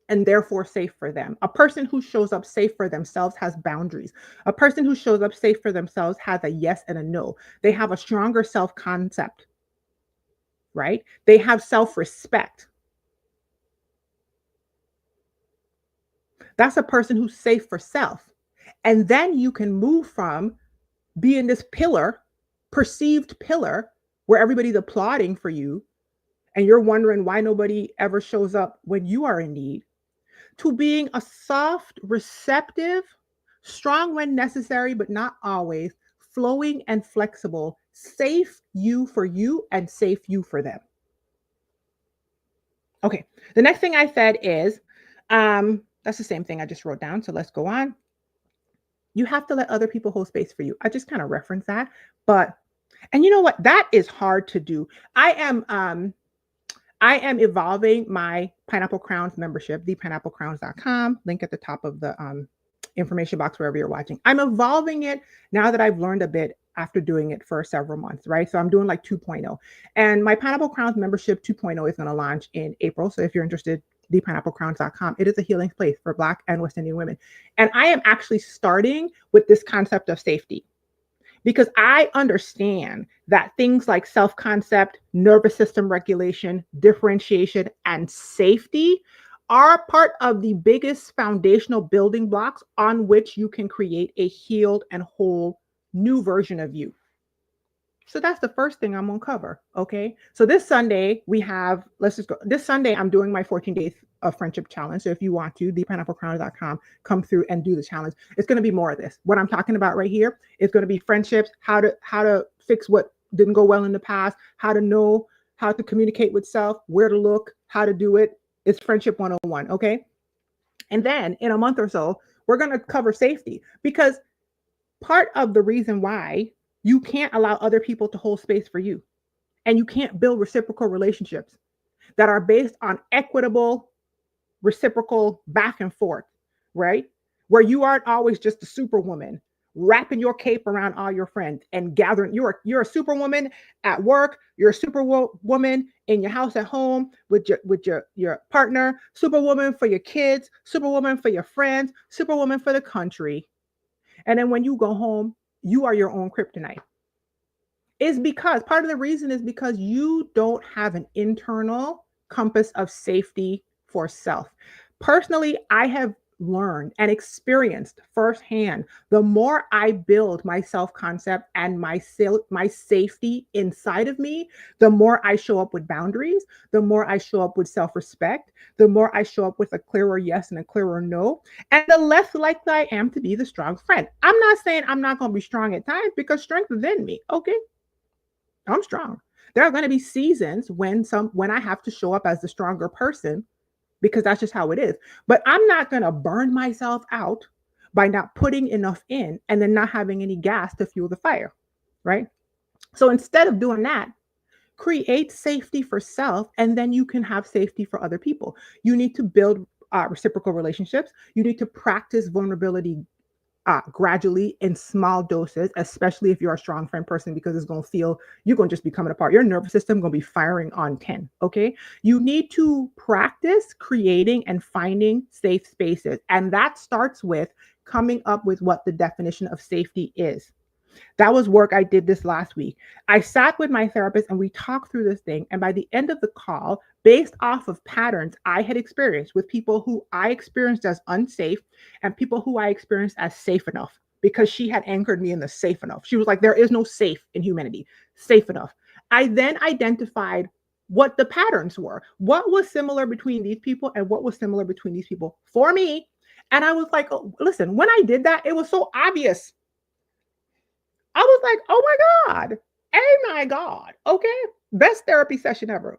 and therefore safe for them. A person who shows up safe for themselves has boundaries. A person who shows up safe for themselves has a yes and a no. They have a stronger self concept, right? They have self respect. That's a person who's safe for self. And then you can move from being this pillar, perceived pillar, where everybody's applauding for you and you're wondering why nobody ever shows up when you are in need, to being a soft, receptive, strong when necessary, but not always, flowing and flexible, safe you for you and safe you for them. Okay, the next thing I said is, that's the same thing I just wrote down. So let's go on. You have to let other people hold space for you. I just kind of referenced that, but, and you know what? That is hard to do. I am evolving my Pineapple Crowns membership, thepineapplecrowns.com, link at the top of the information box wherever you're watching. I'm evolving it now that I've learned a bit after doing it for several months, right? So I'm doing like 2.0. And my Pineapple Crowns membership 2.0 is going to launch in April. So if you're interested, thepineapplecrowns.com. It is a healing place for Black and West Indian women. And I am actually starting with this concept of safety because I understand that things like self concept, nervous system regulation, differentiation, and safety are part of the biggest foundational building blocks on which you can create a healed and whole new version of you. So that's the first thing I'm gonna cover. Okay. So this Sunday we have, let's just go. This Sunday I'm doing my 14 days of friendship challenge. So if you want to, thepineapplecrown.com, come through and do the challenge. It's gonna be more of this. What I'm talking about right here is gonna be friendships, how to fix what didn't go well in the past, how to know how to communicate with self, where to look, how to do it. It's friendship 101. Okay. And then in a month or so, we're gonna cover safety because part of the reason why you can't allow other people to hold space for you and you can't build reciprocal relationships that are based on equitable reciprocal back and forth, right? Where you aren't always just a superwoman wrapping your cape around all your friends and gathering. You're a superwoman at work, you're a superwoman in your house at home with your partner, superwoman for your kids, superwoman for your friends, superwoman for the country. And then when you go home, you are your own kryptonite. Is because part of the reason is because you don't have an internal compass of safety for self. Personally, I have learned and experienced firsthand the more I build my self concept and my safety inside of me, the more I show up with boundaries, the more I show up with self respect, the more I show up with a clearer yes and a clearer no, and the less likely I am to be the strong friend. I'm not saying I'm not going to be strong at times because strength is in me. Okay, I'm strong. There are going to be seasons when I have to show up as the stronger person because that's just how it is. But I'm not going to burn myself out by not putting enough in and then not having any gas to fuel the fire, right? So instead of doing that, create safety for self and then you can have safety for other people. You need to build reciprocal relationships. You need to practice vulnerability gradually in small doses, especially if you're a strong friend person, because it's going to feel you're going to just be coming apart. Your nervous system going to be firing on 10. Okay. You need to practice creating and finding safe spaces. And that starts with coming up with what the definition of safety is. That was work I did this last week. I sat with my therapist and we talked through this thing. And by the end of the call, based off of patterns I had experienced with people who I experienced as unsafe and people who I experienced as safe enough, because she had anchored me in the safe enough. She was like, there is no safe in humanity, safe enough. I then identified what the patterns were, what was similar between these people and what was similar between these people for me. And I was like, oh, listen, when I did that, it was so obvious. I was like, oh my God. Oh my God. Okay. Best therapy session ever.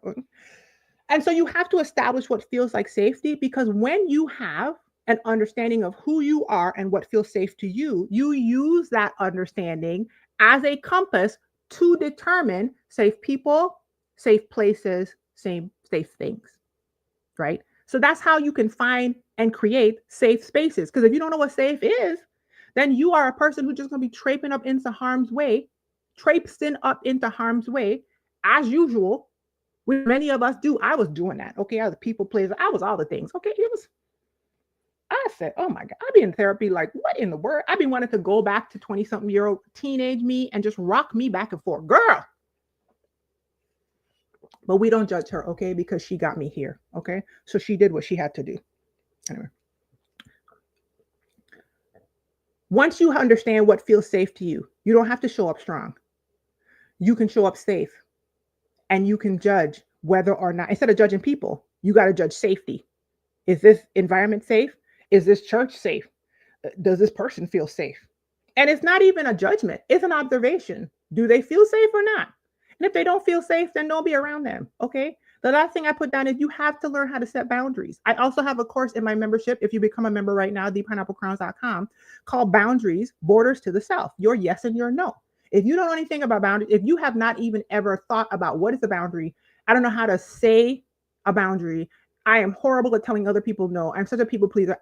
And so you have to establish what feels like safety because when you have an understanding of who you are and what feels safe to you, you use that understanding as a compass to determine safe people, safe places, safe things, right? So that's how you can find and create safe spaces. Because if you don't know what safe is, then you are a person who's just going to be traipsing up into harm's way as usual, which many of us do. I was doing that. Okay. I was a people pleaser. I was all the things. Okay. I said, oh my God, I've been in therapy. Like, what in the world? I've been wanting to go back to 20 something year old teenage me and just rock me back and forth. Girl. But we don't judge her. Okay. Because she got me here. Okay. So she did what she had to do. Anyway. Once you understand what feels safe to you, you don't have to show up strong. You can show up safe and you can judge whether or not, instead of judging people, you got to judge safety. Is this environment safe? Is this church safe? Does this person feel safe? And it's not even a judgment, it's an observation. Do they feel safe or not? And if they don't feel safe, then don't be around them. Okay. The last thing I put down is you have to learn how to set boundaries. I also have a course in my membership. If you become a member right now, thepineapplecrowns.com, called Boundaries, Borders to the Self, your yes and your no. If you don't know anything about boundaries, if you have not even ever thought about what is a boundary, I don't know how to say a boundary. I am horrible at telling other people no. I'm such a people pleaser.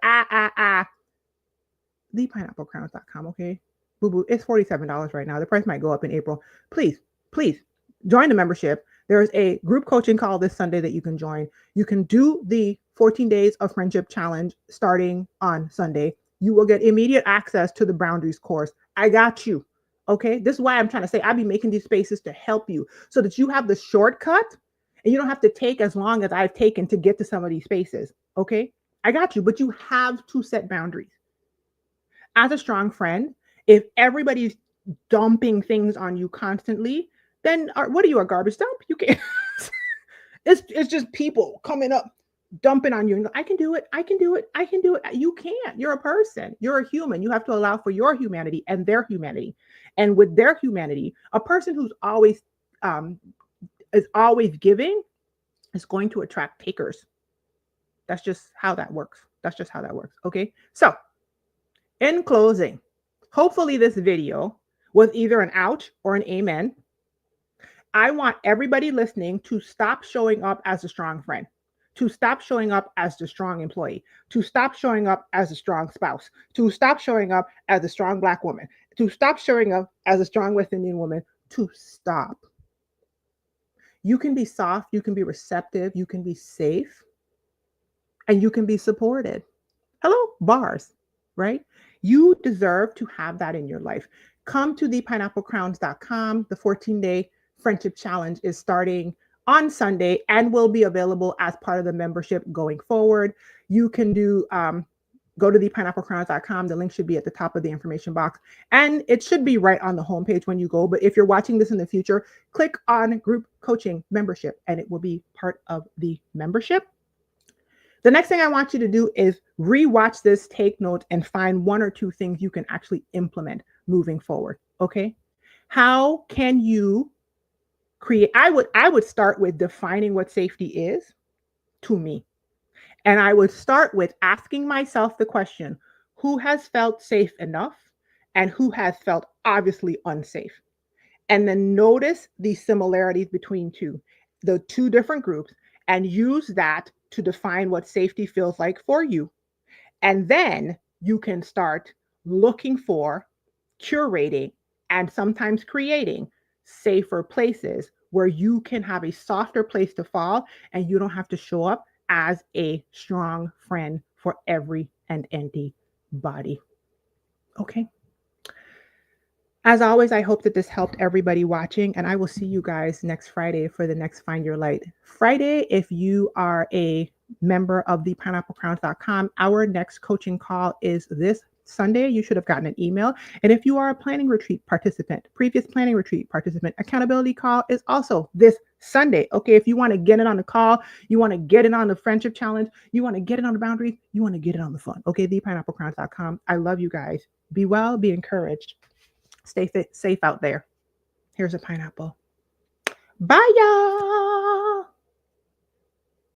thepineapplecrowns.com, okay? Boo boo, it's $47 right now. The price might go up in April. Please, please join the membership. There's a group coaching call this Sunday that you can join. You can do the 14 days of friendship challenge starting on Sunday. You will get immediate access to the boundaries course. I got you. Okay. This is why I'm trying to say I'll be making these spaces to help you so that you have the shortcut and you don't have to take as long as I've taken to get to some of these spaces. Okay. I got you, but you have to set boundaries. As a strong friend, if everybody's dumping things on you constantly, then what are you, a garbage dump? You can't. It's just people coming up, dumping on you. And I can do it. I can do it. I can do it. You can't. You're a person. You're a human. You have to allow for your humanity and their humanity. And with their humanity, a person who's always is always giving is going to attract takers. That's just how that works. That's just how that works. Okay. So in closing, hopefully this video was either an ouch or an amen. I want everybody listening to stop showing up as a strong friend, to stop showing up as the strong employee, to stop showing up as a strong spouse, to stop showing up as a strong Black woman, to stop showing up as a strong West Indian woman, to stop. You can be soft, you can be receptive, you can be safe, and you can be supported. Hello, bars, right? You deserve to have that in your life. Come to thepineapplecrowns.com. The 14-day friendship challenge is starting on Sunday and will be available as part of the membership going forward. You can go to thepineapplecrowns.com. The link should be at the top of the information box, and it should be right on the homepage when you go. But if you're watching this in the future, click on group coaching membership, and it will be part of the membership. The next thing I want you to do is rewatch this, take notes, and find one or two things you can actually implement moving forward. Okay. How can you create? I would start with defining what safety is to me. And I would start with asking myself the question, who has felt safe enough and who has felt obviously unsafe? And then notice the similarities between the two different groups, and use that to define what safety feels like for you. And then you can start looking for, curating, and sometimes creating safer places where you can have a softer place to fall and you don't have to show up as a strong friend for every and anybody. Okay. As always, I hope that this helped everybody watching, and I will see you guys next Friday for the next Find Your Light Friday. If you are a member of thepineapplecrowns.com, our next coaching call is this Sunday. You should have gotten an email. And if you are a planning retreat participant, previous planning retreat participant, accountability call is also this Sunday. Okay, if you want to get it on the call, you want to get it on the friendship challenge, you want to get it on the boundaries, you want to get it on the fun. Okay, thepineapplecrowns.com. I love you guys. Be well, be encouraged. Stay safe out there. Here's a pineapple. Bye, y'all.